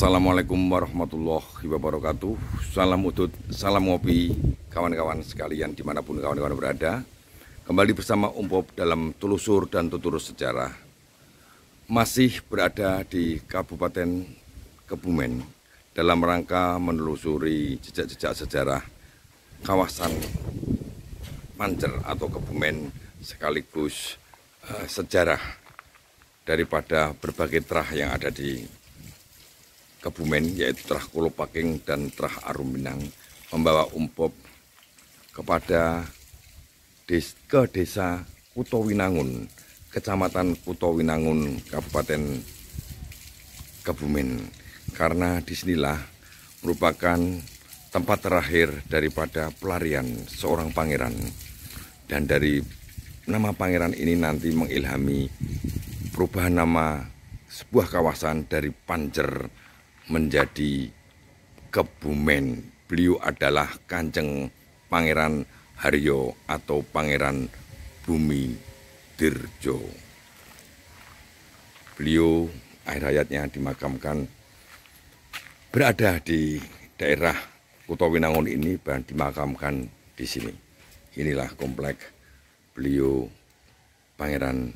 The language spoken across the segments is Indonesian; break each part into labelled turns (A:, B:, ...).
A: Assalamualaikum warahmatullahi wabarakatuh. Salam udut, salam ngopi kawan-kawan sekalian dimanapun kawan-kawan berada. Kembali bersama Om Bob dalam Telusur dan Tutur Sejarah. Masih berada di Kabupaten Kebumen dalam rangka menelusuri jejak-jejak sejarah kawasan Pancer atau Kebumen, sekaligus sejarah daripada berbagai terah yang ada di Kebumen, yaitu terah Kolopaking dan terah Arum Minang, membawa Om Bob ke desa Kutowinangun, kecamatan Kutowinangun, Kabupaten Kebumen, karena disinilah merupakan tempat terakhir daripada pelarian seorang pangeran, dan dari nama pangeran ini nanti mengilhami perubahan nama sebuah kawasan dari Pancer menjadi Kebumen. Beliau adalah Kanjeng Pangeran Haryo atau Pangeran Bumi Dirjo. Beliau akhir hayatnya dimakamkan berada di daerah Kutowinangun ini dan dimakamkan di sini. Inilah komplek beliau Pangeran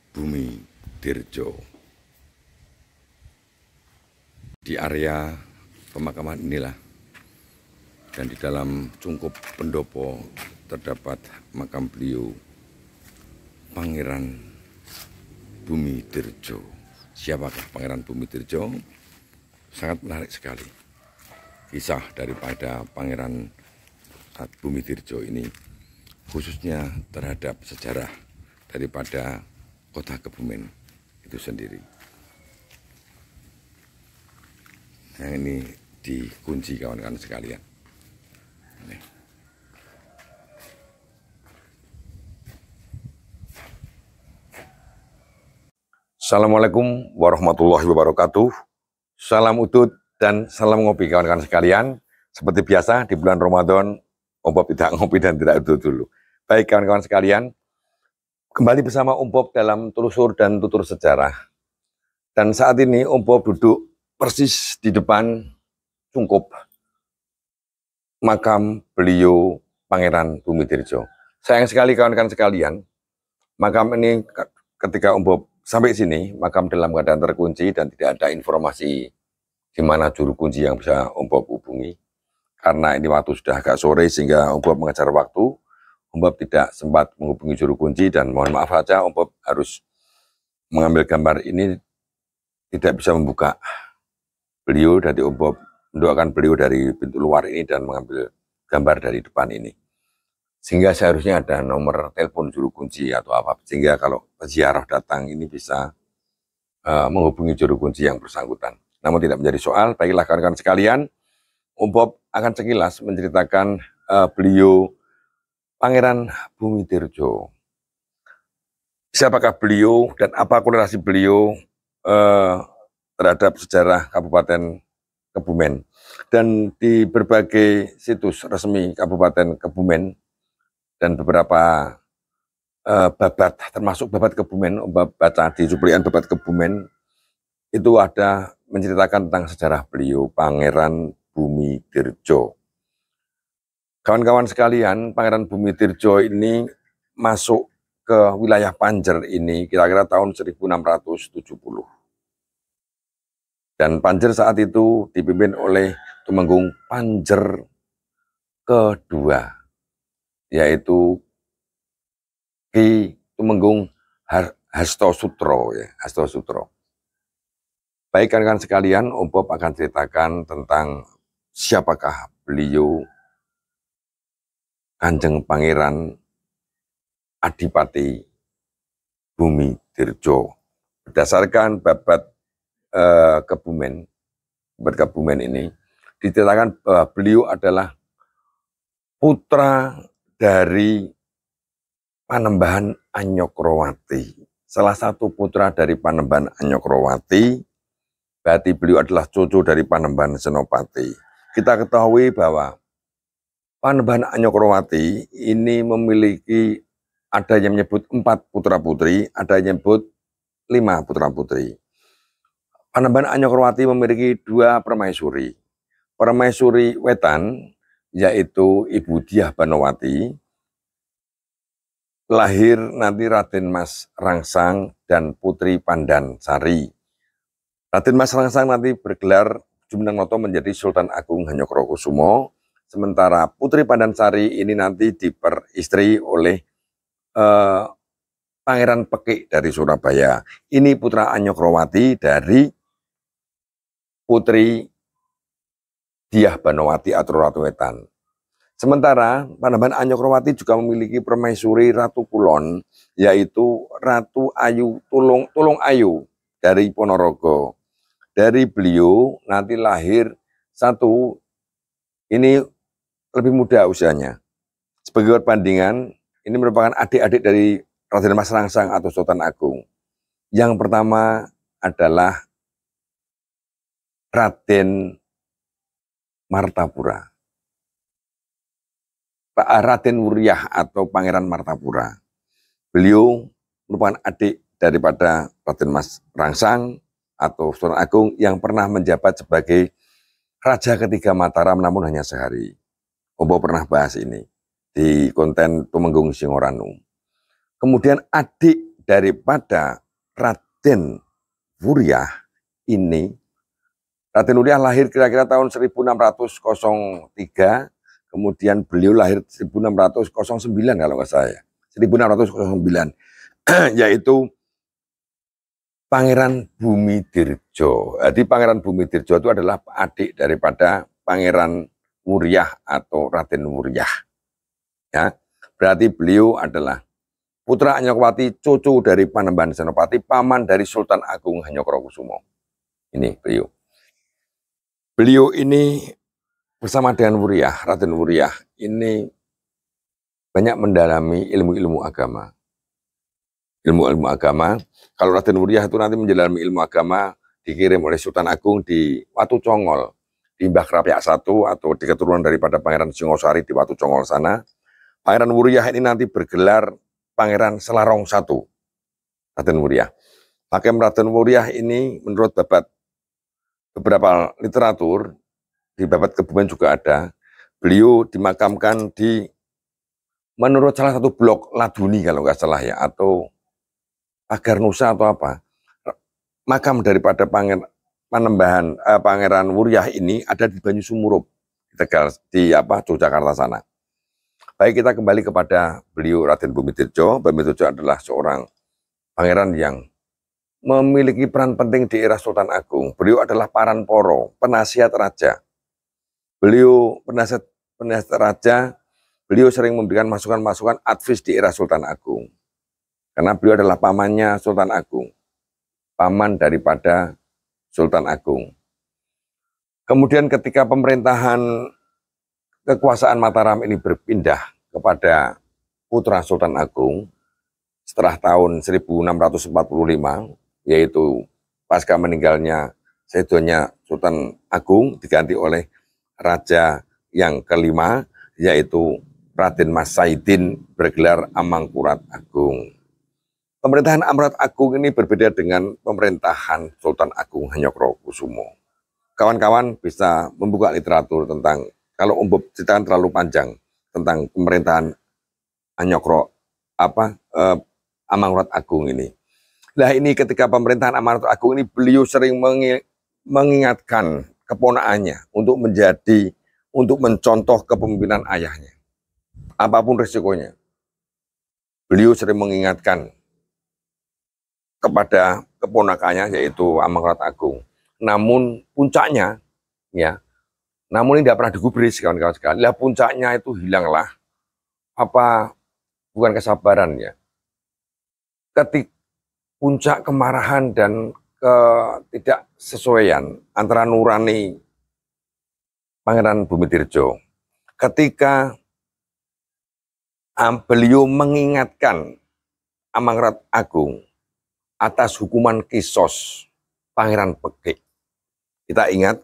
A: Bumi Dirjo. Di area pemakaman inilah dan di dalam cungkup pendopo terdapat makam beliau Pangeran Bumi Dirjo. Siapakah Pangeran Bumi Dirjo? Sangat menarik sekali kisah daripada Pangeran Bumi Dirjo ini, khususnya terhadap sejarah daripada kota Kebumen itu sendiri. Yang ini dikunci kawan-kawan sekalian. Ini. Assalamualaikum warahmatullahi wabarakatuh. Salam udut dan salam ngopi kawan-kawan sekalian. Seperti biasa di bulan Ramadan, Om Bob tidak ngopi dan tidak udut dulu. Baik kawan-kawan sekalian, kembali bersama Om Bob dalam Telusur dan Tutur Sejarah. Dan saat ini Om Bob duduk persis di depan cungkup makam beliau Pangeran Bumi Dirjo. Sayang sekali kawan-kawan sekalian, makam ini ketika Om Bob sampai sini, makam dalam keadaan terkunci dan tidak ada informasi di mana juru kunci yang bisa Om Bob hubungi. Karena ini waktu sudah agak sore sehingga Om Bob mengejar waktu, Om Bob tidak sempat menghubungi juru kunci dan mohon maaf saja Om Bob harus mengambil gambar ini, tidak bisa membuka beliau, dari Om Bob mendoakan beliau dari pintu luar ini dan mengambil gambar dari depan ini. Sehingga seharusnya ada nomor telepon juru kunci atau apa, sehingga kalau peziarah datang ini bisa menghubungi juru kunci yang bersangkutan. Namun tidak menjadi soal. Baiklah kawan-kawan sekalian, Om Bob akan sekilas menceritakan beliau Pangeran Bumi Dirjo. Siapakah beliau dan apa korelasi beliau terhadap sejarah Kabupaten Kebumen. Dan di berbagai situs resmi Kabupaten Kebumen dan beberapa babat, termasuk babat Kebumen, baca di cuplikan babat Kebumen, itu ada menceritakan tentang sejarah beliau Pangeran Bumi Dirjo. Kawan-kawan sekalian, Pangeran Bumi Dirjo ini masuk ke wilayah Pancer ini kira-kira tahun 1670. Dan Pancer saat itu dipimpin oleh Tumenggung Pancer kedua, yaitu Ki Tumenggung Hastosutro. Ya, Hastosutro. Baik kawan-kawan sekalian, Om Bob akan ceritakan tentang siapakah beliau Kanjeng Pangeran Adipati Bumi Dirjo. Berdasarkan babat Kebumen, babat Kebumen ini diceritakan bahwa beliau adalah putra dari Panembahan Anyokrowati. Salah satu putra dari Panembahan Anyokrowati, berarti beliau adalah cucu dari Panembahan Senopati. Kita ketahui bahwa Panembahan Anyokrowati ini memiliki, ada yang menyebut 4 putra-putri, ada yang menyebut 5 putra-putri. Panembahan Anyokrowati memiliki dua permaisuri. Permaisuri wetan, yaitu Ibu Diah Banowati, lahir nanti Raden Mas Rangsang dan Putri Pandansari. Raden Mas Rangsang nanti bergelar Jumeneng-Noto menjadi Sultan Agung Hanyokrokusumo, sementara Putri Pandansari ini nanti diperistri oleh Pangeran Pekik dari Surabaya. Ini putra Anyokrowati dari Putri Diah Banowati atau Ratu Wetan. Sementara Panembahan Anyokrowati juga memiliki permaisuri Ratu Kulon, yaitu Ratu Ayu Tulung Ayu dari Ponorogo. Dari beliau nanti lahir satu, ini lebih muda usianya. Sebagai perbandingan, ini merupakan adik-adik dari Raden Mas Rangsang atau Sultan Agung. Yang pertama adalah Raden Martapura. Raden Wuryah atau Pangeran Martapura. Beliau merupakan adik daripada Raden Mas Rangsang atau Sultan Agung yang pernah menjabat sebagai Raja ketiga Mataram namun hanya sehari. Ombo pernah bahas ini di konten Tumenggung Singoranu. Kemudian adik daripada Raden Wuryah ini, Raden Wuryah lahir kira-kira tahun 1603, kemudian beliau lahir 1609 kalau nggak salah ya, 1609, yaitu Pangeran Bumidirjo. Jadi Pangeran Bumidirjo itu adalah adik daripada Pangeran Wuryah atau Raden Wuryah. Ya, berarti beliau adalah putra Anyokrowati, cucu dari Panembahan Senopati, paman dari Sultan Agung Hanyokrokusumo. Ini beliau. Beliau ini bersama dengan Wuryah, Raden Wuryah ini banyak mendalami ilmu-ilmu agama. Ilmu-ilmu agama. Kalau Raden Wuryah itu nanti mendalami ilmu agama dikirim oleh Sultan Agung di Watu Congol, di Mbah Krapyak I atau di keturunan daripada Pangeran Singosari di Watu Congol sana. Pangeran Wuryah ini nanti bergelar Pangeran Selarong I, Raden Wuryah. Maka Raden Wuryah ini menurut beberapa literatur, di Babat Kebumen juga ada, beliau dimakamkan di, menurut salah satu blok Laduni kalau nggak salah ya, atau Pagar Nusa atau apa, makam daripada Pangeran Wuryah ini ada di Banyusumurup, di Tegal, di Yogyakarta sana. Baik, kita kembali kepada beliau Raden Bumidirjo. Bumidirjo adalah seorang pangeran yang memiliki peran penting di era Sultan Agung. Beliau adalah Paranporo, penasihat raja. Beliau penasihat raja, beliau sering memberikan masukan-masukan advis di era Sultan Agung. Karena beliau adalah pamannya Sultan Agung. Paman daripada Sultan Agung. Kemudian ketika pemerintahan kekuasaan Mataram ini berpindah kepada putra Sultan Agung setelah tahun 1645, yaitu pasca meninggalnya sedonya Sultan Agung diganti oleh raja yang kelima, yaitu Raden Mas Saidin bergelar Amangkurat Agung. Pemerintahan Amangkurat Agung ini berbeda dengan pemerintahan Sultan Agung Hanyokrokusumo. Kawan-kawan bisa membuka literatur tentang, kalau ceritakan terlalu panjang tentang pemerintahan Amangkurat Agung ini. Nah, ini ketika pemerintahan Amangkurat Agung ini beliau sering mengingatkan keponakannya untuk mencontoh kepemimpinan ayahnya. Apapun risikonya. Beliau sering mengingatkan kepada keponakannya yaitu Amangkurat Agung. Namun puncaknya ya, namun ini tidak pernah digubris kawan-kawan sekalian. Lah puncaknya itu hilanglah bukan kesabaran ya. Ketika puncak kemarahan dan ketidaksesuaian antara nurani Pangeran Bumidirjo ketika beliau mengingatkan Amangkurat Agung atas hukuman kisos Pangeran Pekik. Kita ingat,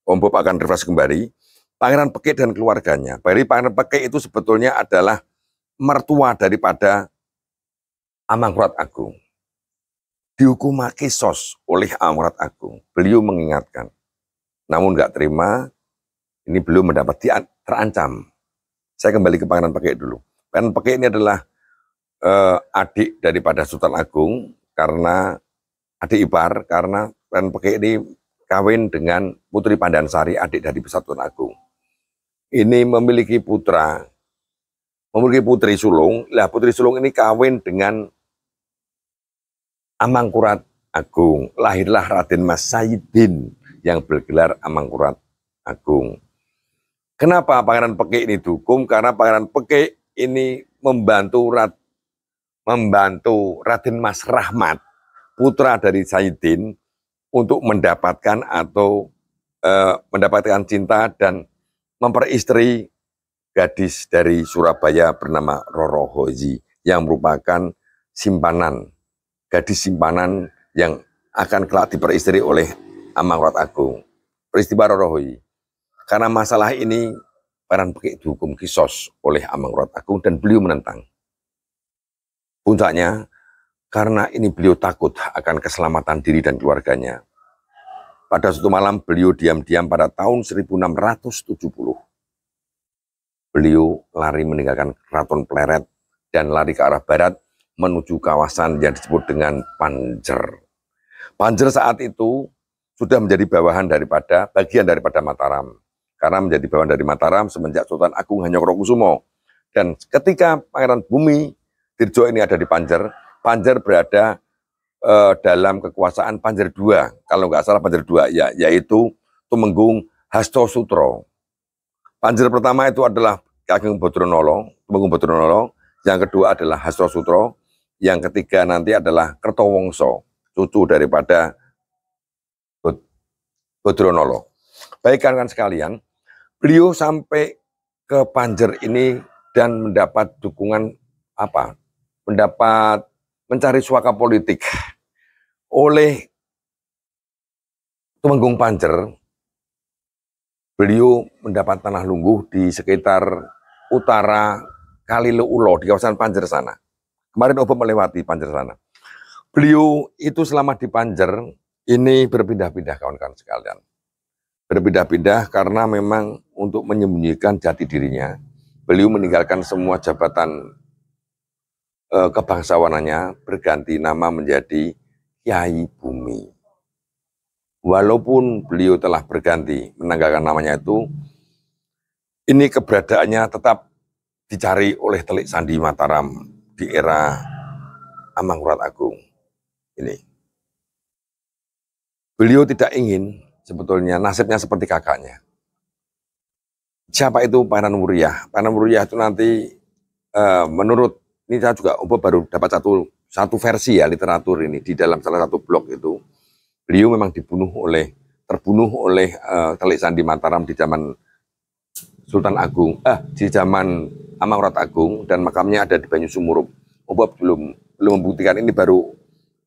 A: Om Bob akan refresh kembali, Pangeran Pekik dan keluarganya. Pangeran Pekik itu sebetulnya adalah mertua daripada Amangkurat Agung. dihukum kisos oleh Amangurat Agung. Beliau mengingatkan, namun nggak terima, ini belum mendapat terancam. Saya kembali ke Pangeran Pekik dulu. Pangeran Pekik ini adalah adik daripada Sultan Agung, karena adik ipar, karena Pangeran Pekik ini kawin dengan Putri Pandansari, adik dari Sultan Agung. Ini memiliki putri sulung. Lah Putri sulung ini kawin dengan Amangkurat Agung. Lahirlah Raden Mas Sayyidin yang bergelar Amangkurat Agung. Kenapa Pangeran Pekik ini dihukum? Karena Pangeran Pekik ini membantu Raden Mas Rahmat, putra dari Sayyidin, untuk mendapatkan mendapatkan cinta dan memperistri gadis dari Surabaya bernama Roro Hoji, yang merupakan gadis simpanan yang akan kelak diperistri oleh Amangkurat Agung. Peristiwa Roro Hoji. Karena masalah ini, Pangeran Pekik dihukum kisos oleh Amangkurat Agung dan beliau menentang. Puncaknya, karena ini beliau takut akan keselamatan diri dan keluarganya. Pada suatu malam beliau diam-diam pada tahun 1670. Beliau lari meninggalkan Keraton Pleret dan lari ke arah barat menuju kawasan yang disebut dengan Panjer. Panjer saat itu sudah menjadi bagian daripada Mataram. Karena menjadi bawahan dari Mataram semenjak Sultan Agung Hanyokrokusumo. Dan ketika Pangeran Bumi Dirjo ini ada di Panjer, Panjer berada dalam kekuasaan Panjer II, kalau nggak salah Panjer II, yaitu Tumenggung Hastosutro. Panjer pertama itu adalah Ageng Bodronolo, Tumenggung Bodronolo, yang kedua adalah Hastosutro, yang ketiga nanti adalah Kertowongso, cucu daripada Bodronolo. Baik kan sekalian, beliau sampai ke Panjer ini dan mendapat dukungan mencari suaka politik oleh Tumenggung Panjer. Beliau mendapat tanah lungguh di sekitar utara Kalileulo di kawasan Panjer sana. Kemarin Obo melewati Panjer sana. Beliau itu selama di Panjer ini berpindah-pindah kawan-kawan sekalian. Berpindah-pindah karena memang untuk menyembunyikan jati dirinya. Beliau meninggalkan semua jabatan kebangsawanannya, berganti nama menjadi Kyai Bumi. Walaupun beliau telah berganti menanggalkan namanya itu, ini keberadaannya tetap dicari oleh Telik Sandi Mataram di era Amangkurat Agung. Ini beliau tidak ingin sebetulnya nasibnya seperti kakaknya. Siapa itu Pangeran Wuriyah? Pangeran Wuriyah itu nanti menurut ini saya juga baru dapat satu versi ya literatur ini di dalam salah satu blog itu. Beliau memang terbunuh oleh Telik Sandi Mataram di zaman Sultan Agung, di zaman Amangkurat Agung, dan makamnya ada di Banyu Sumurup. Obo belum membuktikan ini,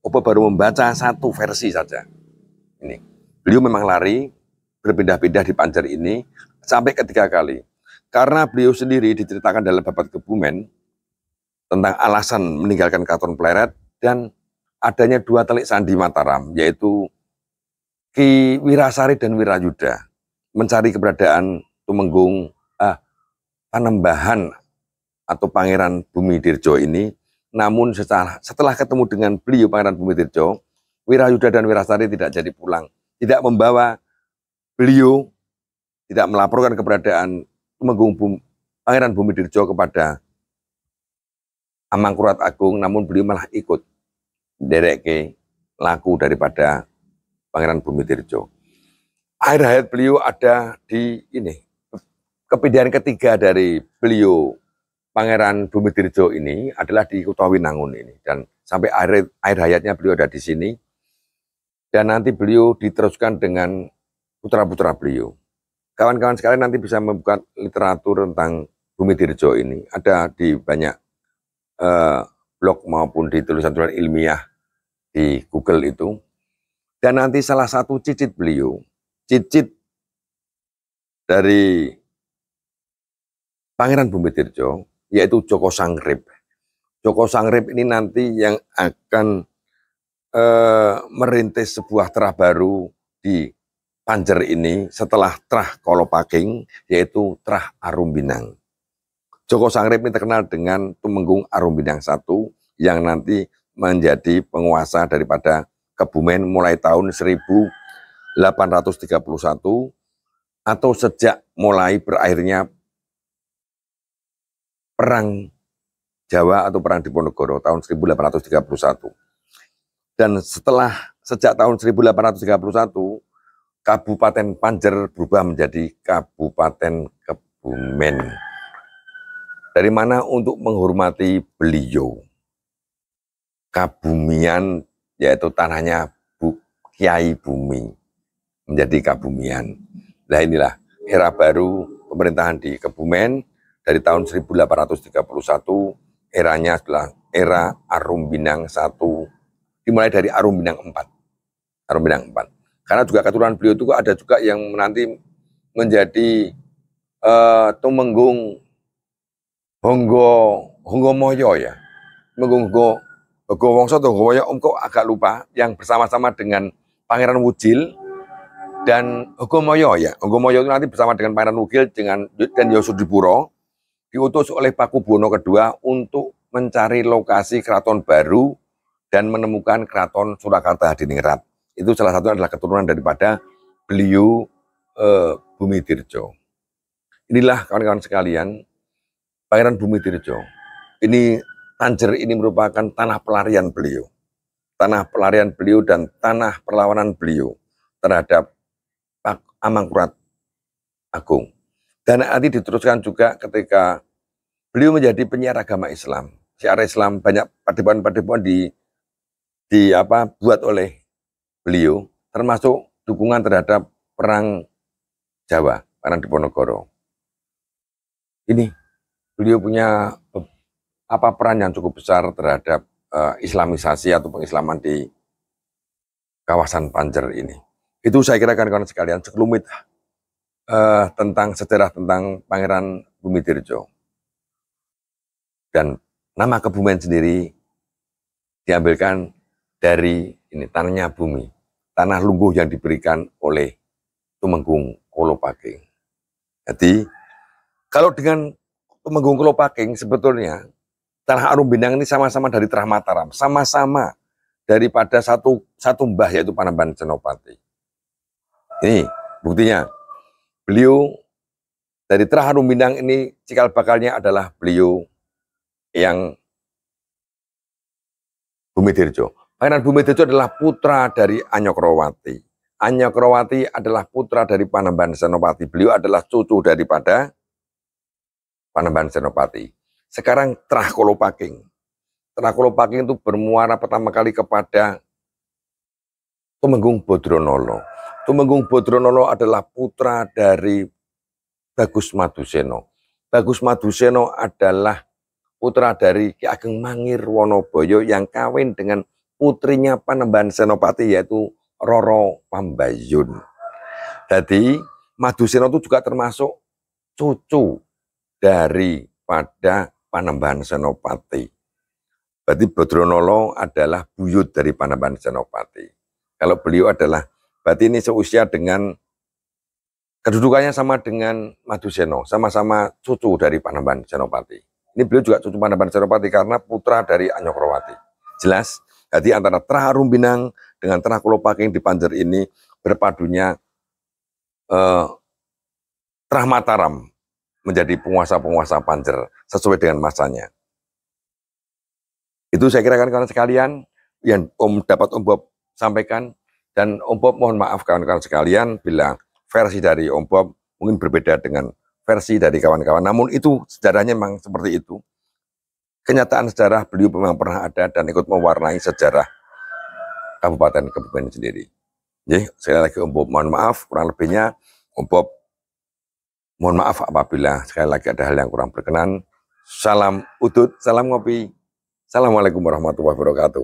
A: Obo baru membaca satu versi saja. Ini beliau memang lari berpindah-pindah di Panjer ini sampai ketiga kali. Karena beliau sendiri diceritakan dalam Babat Kebumen tentang alasan meninggalkan Keraton Pleret dan adanya dua Telik Sandi Mataram, yaitu Ki Wirasari dan Wirayuda, mencari keberadaan Tumenggung Panembahan atau Pangeran Bumi Dirjo ini. Namun setelah ketemu dengan beliau Pangeran Bumi Dirjo, Wirayuda dan Wirasari tidak jadi pulang, tidak membawa beliau, tidak melaporkan keberadaan Tumenggung Pangeran Bumi Dirjo kepada Amangkurat Agung, namun beliau malah ikut dereke laku daripada Pangeran Bumi Dirjo. Akhir hayat beliau ada di ini. Kepindahan ketiga dari beliau Pangeran Bumi Dirjo ini adalah di Kutawinangun ini, dan sampai akhir hayatnya beliau ada di sini. Dan nanti beliau diteruskan dengan putra-putra beliau. Kawan-kawan sekalian nanti bisa membuka literatur tentang Bumi Dirjo ini. Ada di banyak blog maupun di tulisan-tulisan ilmiah di Google itu. Dan nanti salah satu cicit beliau, cicit dari Pangeran Bumi Dirjo, yaitu Joko Sangrip. Joko Sangrip ini nanti yang akan merintis sebuah terah baru di Panjer ini setelah terah Kolopaking, yaitu terah Arumbinang. Joko Sangrip ini terkenal dengan Tumenggung Arumbinang I yang nanti menjadi penguasa daripada Kebumen mulai tahun 1831 atau sejak mulai berakhirnya Perang Jawa atau Perang Diponegoro tahun 1831. Dan sejak tahun 1831, Kabupaten Panjer berubah menjadi Kabupaten Kebumen. Dari mana untuk menghormati beliau. Kabumian, yaitu tanahnya Kiai Bumi, menjadi Kabumian. Nah inilah era baru pemerintahan di Kebumen dari tahun 1831, eranya adalah era Arumbinang I, dimulai dari Arumbinang IV. Arumbinang IV. Karena juga keturunan beliau itu ada juga yang nanti menjadi Tumenggung Honggomoyo ya. Tumenggung Honggo Wongso kok agak lupa, yang bersama-sama dengan Pangeran Wujil dan Honggomoyo ya. Honggomoyo itu nanti bersama dengan Pangeran Wujil dan Yosudipuro diutus oleh Pakubuwono II untuk mencari lokasi keraton baru dan menemukan keraton Surakarta Hadiningrat. Itu salah satu adalah keturunan daripada beliau Bumitirjo. Inilah kawan-kawan sekalian, Pangeran Bumitirjo. Ini Panjer ini merupakan tanah pelarian beliau. Tanah pelarian beliau dan tanah perlawanan beliau terhadap Pak Amangkurat Agung. Dan nanti diteruskan juga ketika beliau menjadi penyiar agama Islam. Syiar Islam, banyak padepokan-padepokan buat oleh beliau, termasuk dukungan terhadap Perang Jawa, Perang Diponegoro. Ini beliau punya peran yang cukup besar terhadap Islamisasi atau pengislaman di kawasan Panjer ini. Itu saya kira kawan-kawan sekalian sekelumit tentang sejarah tentang Pangeran Bumitirjo. Dan nama Kebumen sendiri diambilkan dari ini, tanahnya bumi, tanah lungguh yang diberikan oleh Tumenggung Kolopaking. Jadi kalau dengan Tumenggung Kolopaking sebetulnya tanah Arumbinang ini sama-sama dari Terah Mataram, sama-sama daripada satu mbah, yaitu Panembahan Senopati. Ini buktinya, beliau dari Terah Arumbinang ini cikal bakalnya adalah beliau yang Bumitirjo. Pangeran Bumitirjo adalah putra dari Anyokrowati. Anyokrowati adalah putra dari Panembahan Senopati. Beliau adalah cucu daripada Panembahan Senopati. Sekarang Terah Kolopaking. Terah Kolopaking itu bermuara pertama kali kepada Tumenggung Bodronolo. Tumenggung Bodronolo adalah putra dari Bagus Maduseno. Bagus Maduseno adalah putra dari Ki Ageng Mangir Wonoboyo yang kawin dengan putrinya Panembahan Senopati, yaitu Roro Pambayun. Jadi Maduseno itu juga termasuk cucu daripada Panembahan Senopati. Berarti Bodronolo adalah buyut dari Panembahan Senopati. Kalau beliau adalah, berarti ini seusia dengan, kedudukannya sama dengan Maduseno, sama-sama cucu dari Panembahan Senopati. Ini beliau juga cucu Panembahan Senopati karena putra dari Anyokrowati. Jelas? Jadi antara Terah Arumbinang dengan Terah Kolopaking di Panjer ini berpadunya Terah Mataram menjadi penguasa-penguasa Panjer sesuai dengan masanya. Itu saya kira kawan-kawan sekalian yang dapat Om Bob sampaikan, dan Om Bob mohon maaf kawan-kawan sekalian bila versi dari Om Bob mungkin berbeda dengan versi dari kawan-kawan. Namun itu sejarahnya memang seperti itu. Kenyataan sejarah beliau memang pernah ada dan ikut mewarnai sejarah Kabupaten Kebumen sendiri. Jadi sekali lagi Om Bob mohon maaf, kurang lebihnya Om Bob mohon maaf apabila sekali lagi ada hal yang kurang berkenan. Salam udut, salam ngopi. Assalamualaikum warahmatullahi wabarakatuh.